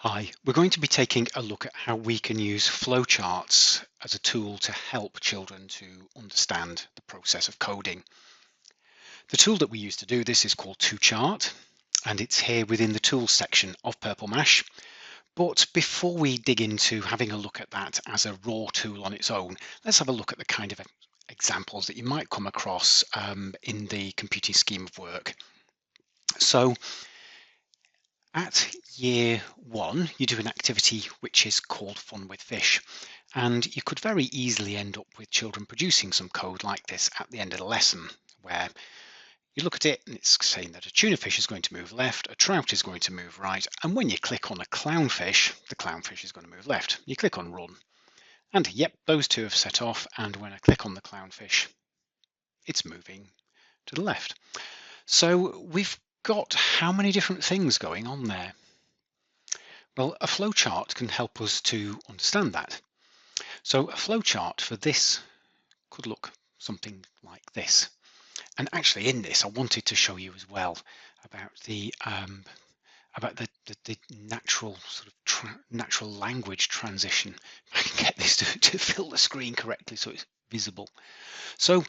Hi, we're going to be taking a look at how we can use flowcharts as a tool to help children to understand the process of coding. The tool that we use to do this is called 2Chart, and it's here within the tools section of Purple Mash. But before we dig into having a look at that as a raw tool on its own, let's have a look at the kind of examples that you might come across in the computing scheme of work. So at year one, you do an activity which is called Fun with Fish, and you could very easily end up with children producing some code like this at the end of the lesson, where you look at it and it's saying that a tuna fish is going to move left, a trout is going to move right, and when you click on a clownfish, the clownfish is going to move left. You click on run, and yep, those two have set off, and when I click on the clownfish, it's moving to the left. So we've got how many different things going on there? Well, a flowchart can help us to understand that. So a flowchart for this could look something like this. And actually in this, I wanted to show you as well about the natural sort of natural language transition. If I can get this to fill the screen correctly so it's visible. So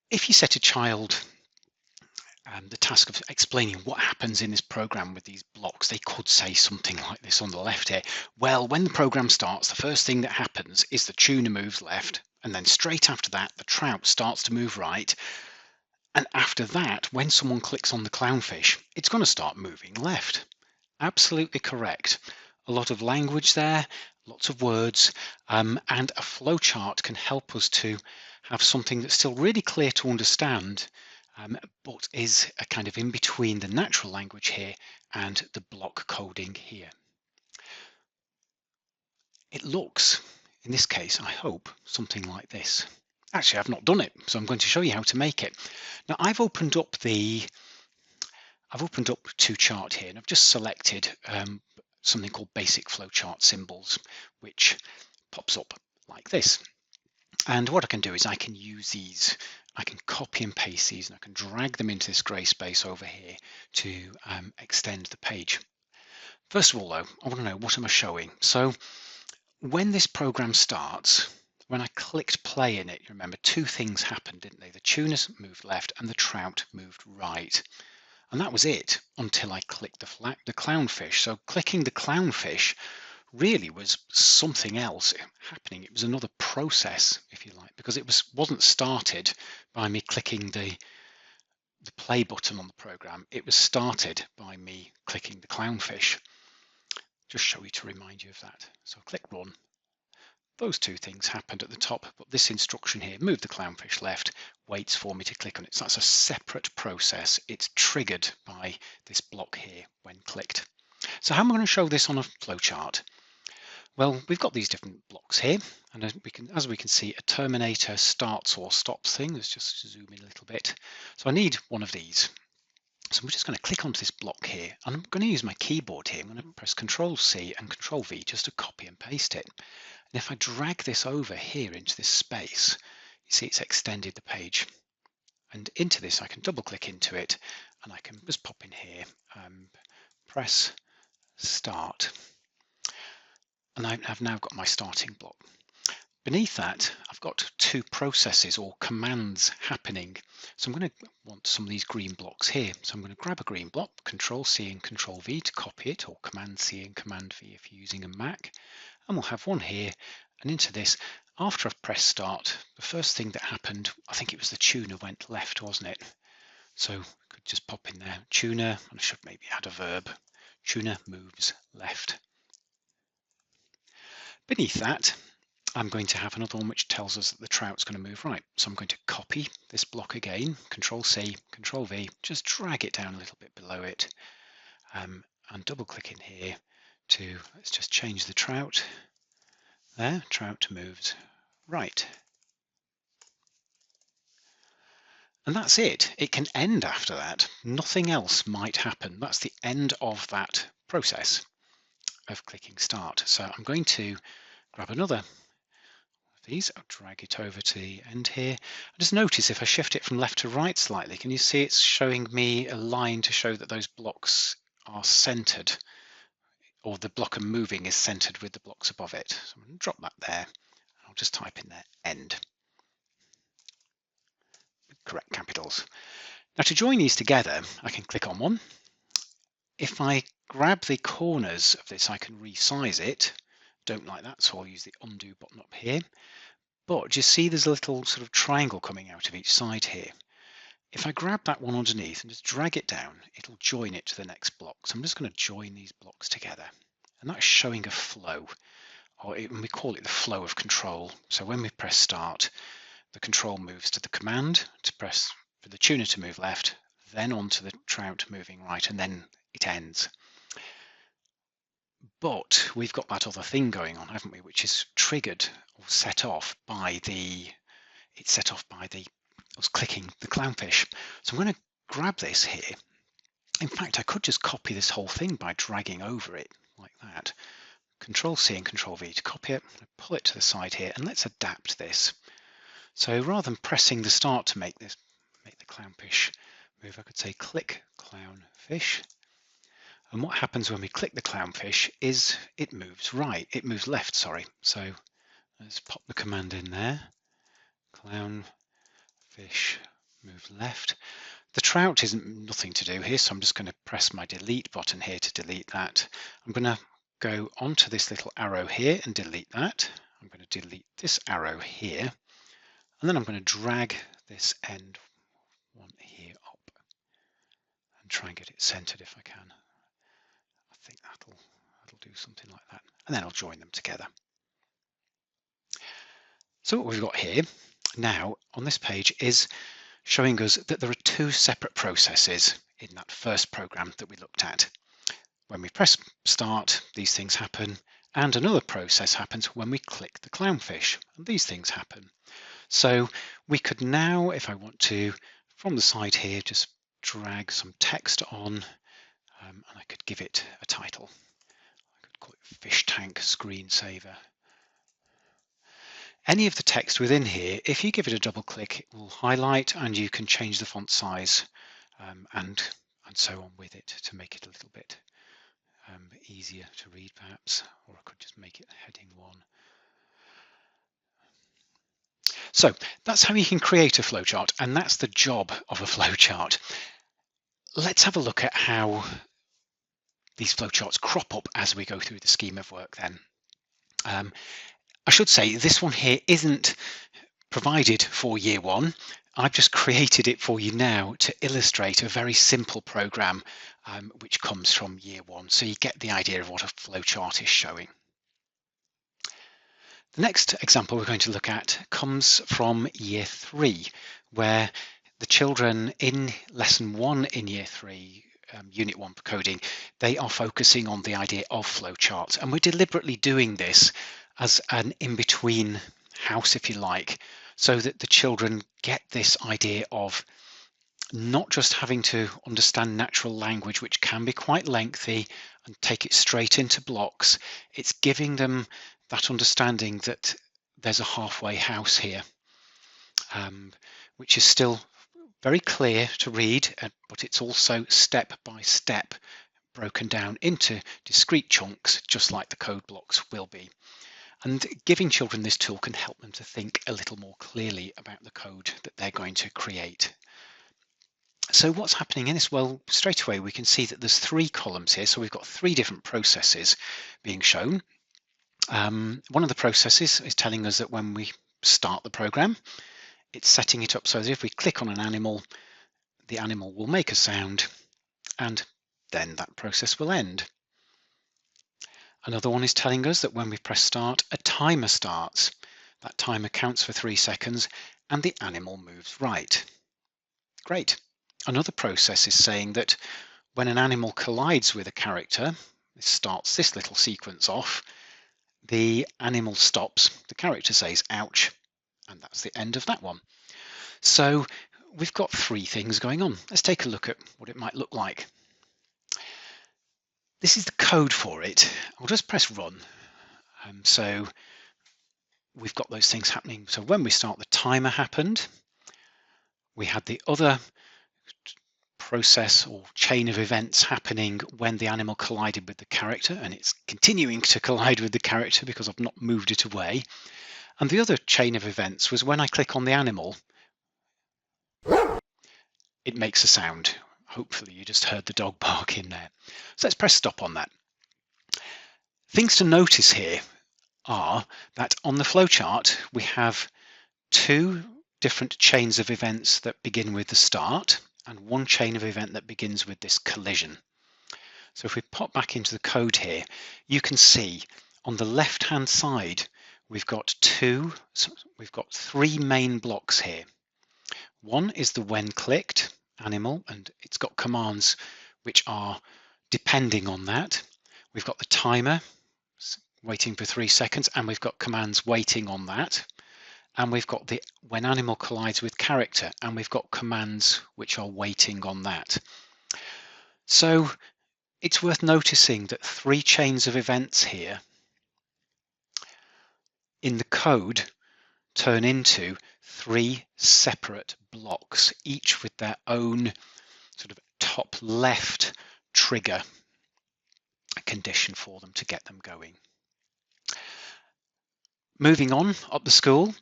if you set a child the task of explaining what happens in this program with these blocks, they could say something like this on the left here. Well, when the program starts, the first thing that happens is the tuna moves left, and then straight after that, the trout starts to move right. And after that, when someone clicks on the clownfish, it's going to start moving left. Absolutely correct. A lot of language there, lots of words, and a flowchart can help us to have something that's still really clear to understand, but is a kind of in between the natural language here and the block coding here. It looks, in this case, I hope, something like this. Actually, I've not done it, so I'm going to show you how to make it. Now, I've opened up 2Chart here, and I've just selected something called basic flowchart symbols, which pops up like this. And what I can do is I can use these, I can copy and paste these, and I can drag them into this grey space over here to extend the page. First of all, though, I want to know, what am I showing? So when this program starts, when I clicked play in it, you remember two things happened, didn't they? The tunas moved left and the trout moved right. And that was it until I clicked the clownfish. So clicking the clownfish really was something else happening. It was another process, if you like, because it wasn't started by me clicking the play button on the program. It was started by me clicking the clownfish. Just show you to remind you of that. So click run. Those two things happened at the top, but this instruction here, move the clownfish left, waits for me to click on it. So that's a separate process. It's triggered by this block here when clicked. So how am I going to show this on a flowchart? Well, we've got these different blocks here, and as we can see, a terminator starts or stops thing. Let's just zoom in a little bit. So I need one of these. So I'm just going to click onto this block here, and I'm going to use my keyboard here. I'm going to press Control-C and Control-V just to copy and paste it. And if I drag this over here into this space, you see it's extended the page. And into this, I can double-click into it, and I can just pop in here, press Start. And I've now got my starting block. Beneath that, I've got two processes or commands happening. So I'm going to want some of these green blocks here. So I'm going to grab a green block, Control-C and Control-V to copy it, or Command-C and Command-V if you're using a Mac. And we'll have one here. And into this, after I've pressed Start, the first thing that happened, I think it was the tuna went left, wasn't it? So I could just pop in there, tuna, and I should maybe add a verb. Tuna moves left. Beneath that, I'm going to have another one which tells us that the trout's going to move right. So I'm going to copy this block again, Control-C, Control-V, just drag it down a little bit below it, and double click in here to, let's just change the trout. There, trout moves right. And that's it. It can end after that. Nothing else might happen. That's the end of that process of clicking Start. So I'm going to grab another these, I'll drag it over to the end here. Just notice if I shift it from left to right slightly, can you see it's showing me a line to show that those blocks are centered? or the block I'm moving is centered with the blocks above it. So I'm going to drop that there. I'll just type in there end. Correct capitals. Now to join these together, I can click on one. If I grab the corners of this, I can resize it. Don't like that, so I'll use the undo button up here. But you see there's a little sort of triangle coming out of each side here. If I grab that one underneath and just drag it down, it'll join it to the next block. So I'm just going to join these blocks together. And that's showing a flow, or we call it the flow of control. So when we press start, the control moves to the command to press for the tuner to move left, then onto the trout moving right, and then it ends. But we've got that other thing going on, haven't we, which is triggered or set off by us clicking the clownfish. So I'm going to grab this here. In fact, I could just copy this whole thing by dragging over it like that. Control C and Control V to copy it, pull it to the side here, and let's adapt this. So rather than pressing the start to make the clownfish move, I could say click clownfish. And what happens when we click the clownfish is it moves left, sorry. So let's pop the command in there. Clownfish move left. The trout isn't nothing to do here, so I'm just going to press my delete button here to delete that. I'm going to go onto this little arrow here and delete that. I'm going to delete this arrow here, and then I'm going to drag this end one here up and try and get it centered if I can. I think that'll do something like that, and then I'll join them together. So what we've got here now on this page is showing us that there are two separate processes in that first program that we looked at. When we press start, these things happen, and another process happens when we click the clownfish, and these things happen. So we could now, if I want to, from the side here, just drag some text on, and I could give it a title. I could call it Fish Tank Screensaver. Any of the text within here, if you give it a double click, it will highlight, and you can change the font size and so on with it to make it a little bit easier to read perhaps, or I could just make it heading 1. So that's how you can create a flowchart, and that's the job of a flowchart. Let's have a look at how these flowcharts crop up as we go through the scheme of work then. I should say this one here isn't provided for year 1. I've just created it for you now to illustrate a very simple program which comes from year 1, so you get the idea of what a flowchart is showing. The next example we're going to look at comes from year 3, where the children in lesson 1 in year 3, unit 1 for coding, they are focusing on the idea of flowcharts, and we're deliberately doing this as an in-between house, if you like, so that the children get this idea of not just having to understand natural language, which can be quite lengthy, and take it straight into blocks. It's giving them that understanding that there's a halfway house here, which is still very clear to read, but it's also step by step broken down into discrete chunks, just like the code blocks will be. And giving children this tool can help them to think a little more clearly about the code that they're going to create. So what's happening in this? Well, straight away we can see that there's 3 columns here, so we've got 3 different processes being shown. One of the processes is telling us that when we start the program, it's setting it up so that if we click on an animal, the animal will make a sound, and then that process will end. Another one is telling us that when we press start, a timer starts. That timer counts for 3 seconds and the animal moves right. Great. Another process is saying that when an animal collides with a character, it starts this little sequence off, the animal stops, the character says ouch, and that's the end of that one. So we've got 3 things going on. Let's take a look at what it might look like. This is the code for it. I'll just press run. So we've got those things happening. So when we start, the timer happened. We had the other process or chain of events happening when the animal collided with the character, and it's continuing to collide with the character because I've not moved it away. And the other chain of events was when I click on the animal, it makes a sound. Hopefully you just heard the dog bark in there. So let's press stop on that. Things to notice here are that on the flowchart we have two different chains of events that begin with the start and one chain of event that begins with this collision. So if we pop back into the code here, you can see on the left hand side we've got three main blocks here. One is the when clicked animal, and it's got commands which are depending on that. We've got the timer waiting for 3 seconds, and we've got commands waiting on that. And we've got the when animal collides with character, and we've got commands which are waiting on that. So it's worth noticing that three chains of events here in the code turn into three separate blocks, each with their own sort of top left trigger condition for them to get them going. Moving on up the school,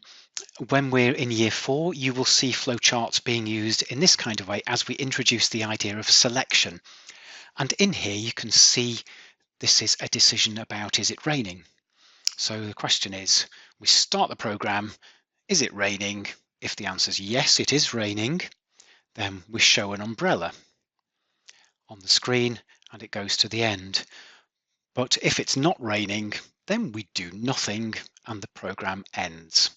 when we're in year 4, you will see flowcharts being used in this kind of way as we introduce the idea of selection. And in here you can see this is a decision about, is it raining? So the question is, we start the program, is it raining? If the answer is yes, it is raining, then we show an umbrella on the screen and it goes to the end. But if it's not raining, then we do nothing and the program ends.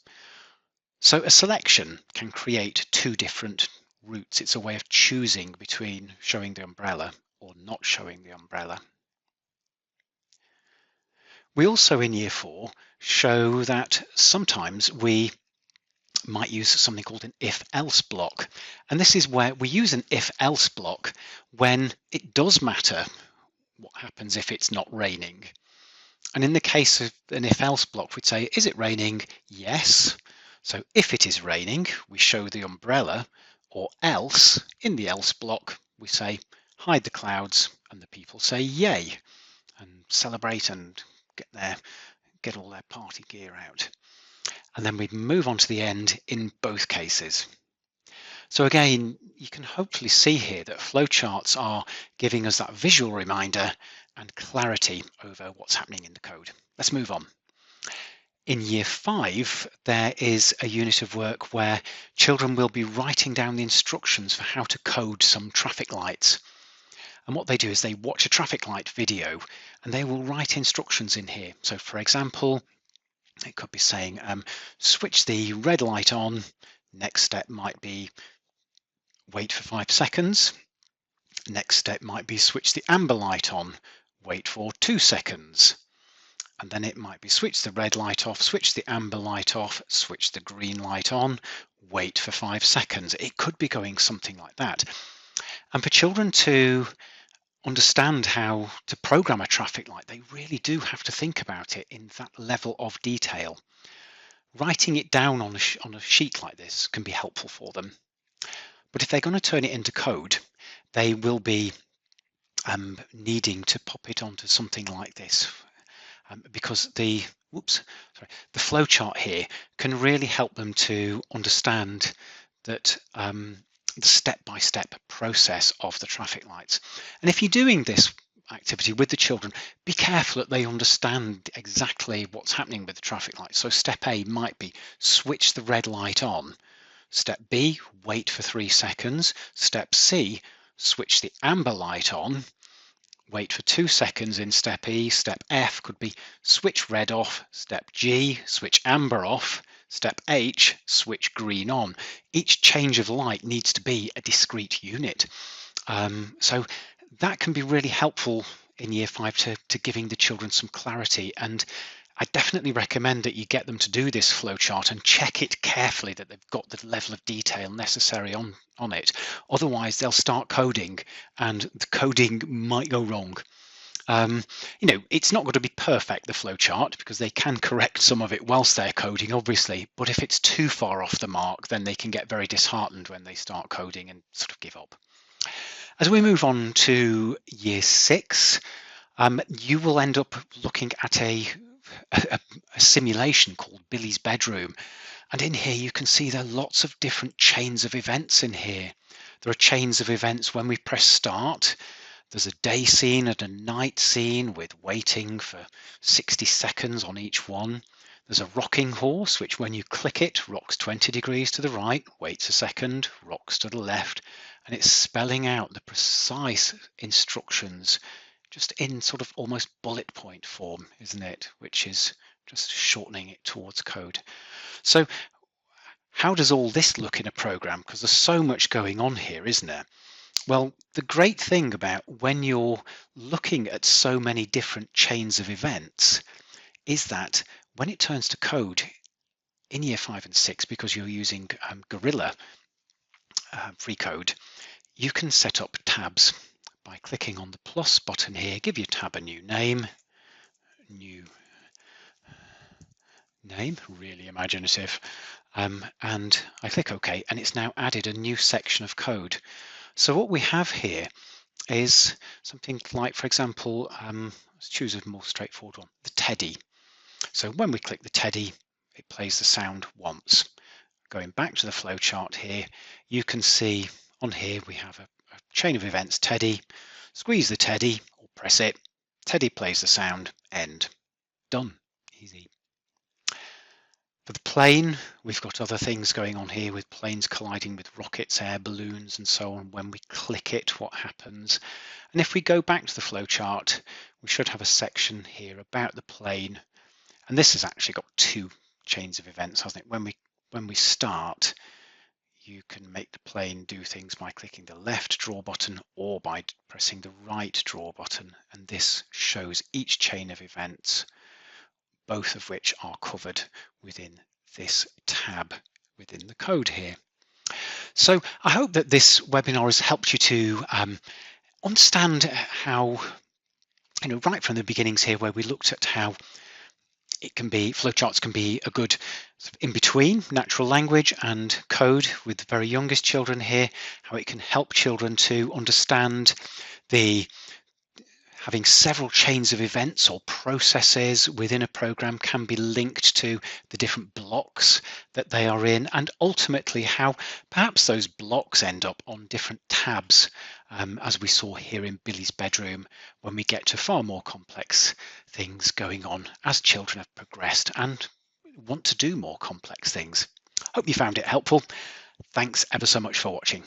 So a selection can create two different routes. It's a way of choosing between showing the umbrella or not showing the umbrella. We also in year 4 show that sometimes we might use something called an if-else block. And this is where we use an if-else block when it does matter what happens if it's not raining. And in the case of an if-else block, we'd say, is it raining? Yes. So if it is raining, we show the umbrella, or else, in the else block, we say, hide the clouds, and the people say yay, and celebrate and get all their party gear out. And then we move on to the end in both cases. So again, you can hopefully see here that flowcharts are giving us that visual reminder and clarity over what's happening in the code. Let's move on. In year 5, there is a unit of work where children will be writing down the instructions for how to code some traffic lights. And what they do is they watch a traffic light video and they will write instructions in here. So for example, it could be saying, switch the red light on. Next step might be wait for 5 seconds. Next step might be switch the amber light on, wait for 2 seconds. And then it might be switch the red light off, switch the amber light off, switch the green light on, wait for 5 seconds. It could be going something like that. And for children to understand how to program a traffic light, they really do have to think about it in that level of detail. Writing it down on a sheet like this can be helpful for them. But if they're going to turn it into code, they will be needing to pop it onto something like this, because the flowchart here can really help them to understand that the step-by-step process of the traffic lights. And if you're doing this activity with the children, be careful that they understand exactly what's happening with the traffic lights. So step A might be switch the red light on. Step B, wait for 3 seconds. Step C, switch the amber light on. Wait for 2 seconds in step E. Step F could be switch red off. Step G, switch amber off. Step H, switch green on. Each change of light needs to be a discrete unit. So that can be really helpful in year 5 to giving the children some clarity. And I definitely recommend that you get them to do this flowchart and check it carefully that they've got the level of detail necessary on it. Otherwise, they'll start coding and the coding might go wrong. It's not going to be perfect, the flowchart, because they can correct some of it whilst they're coding, obviously. But if it's too far off the mark, then they can get very disheartened when they start coding and sort of give up. As we move on to year 6, you will end up looking at a simulation called Billy's Bedroom. And in here you can see there are lots of different chains of events in here. There are chains of events when we press start. There's a day scene and a night scene with waiting for 60 seconds on each one. There's a rocking horse, which when you click it, rocks 20 degrees to the right, waits a second, rocks to the left, and it's spelling out the precise instructions just in sort of almost bullet point form, isn't it? Which is just shortening it towards code. So how does all this look in a program? Because there's so much going on here, isn't there? Well, the great thing about when you're looking at so many different chains of events is that when it turns to code in year 5 and 6, because you're using Gorilla free code, you can set up tabs by clicking on the plus button here. Give your tab a new name, really imaginative, and I click OK, and it's now added a new section of code. So what we have here is something like, for example, let's choose a more straightforward one, the teddy. So when we click the teddy, it plays the sound once. Going back to the flowchart here, you can see on here we have a chain of events teddy. Squeeze the teddy or press it, teddy plays the sound, end. Done. Easy. For the plane, we've got other things going on here with planes colliding with rockets, air balloons, and so on. When we click it, what happens? And if we go back to the flowchart, we should have a section here about the plane. And this has actually got 2 chains of events, hasn't it? When we start, you can make the plane do things by clicking the left draw button or by pressing the right draw button. And this shows each chain of events, both of which are covered within this tab within the code here. So I hope that this webinar has helped you to understand how, right from the beginnings here, where we looked at how it can be, flowcharts can be a good in between natural language and code with the very youngest children here, how it can help children to understand having several chains of events or processes within a program can be linked to the different blocks that they are in, and ultimately how perhaps those blocks end up on different tabs, as we saw here in Billy's Bedroom, when we get to far more complex things going on as children have progressed and want to do more complex things. Hope you found it helpful. Thanks ever so much for watching.